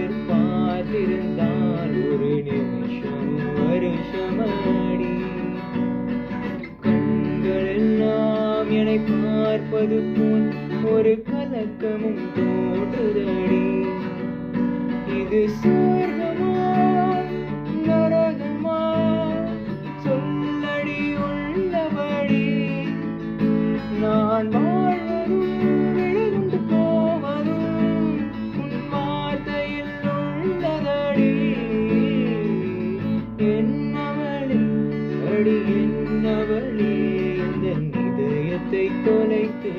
எதிர்பார்த்திருந்தால் ஒரு நிமிஷம் வருஷமடி. கண்கள் எல்லாம் என்னை பார்ப்பது போல் ஒரு கலக்கமும் தோன்றுதடி. இது சொர்க்கமா நரகமா சொல்லடி உள்ளபடி. நான் வாழ்வதும் விழுந்து போவதும் உன் வார்த்தையில் உள்ளதடி. என்னவளே அடி என்னவளே இந்த இதயத்தை தொலைத்து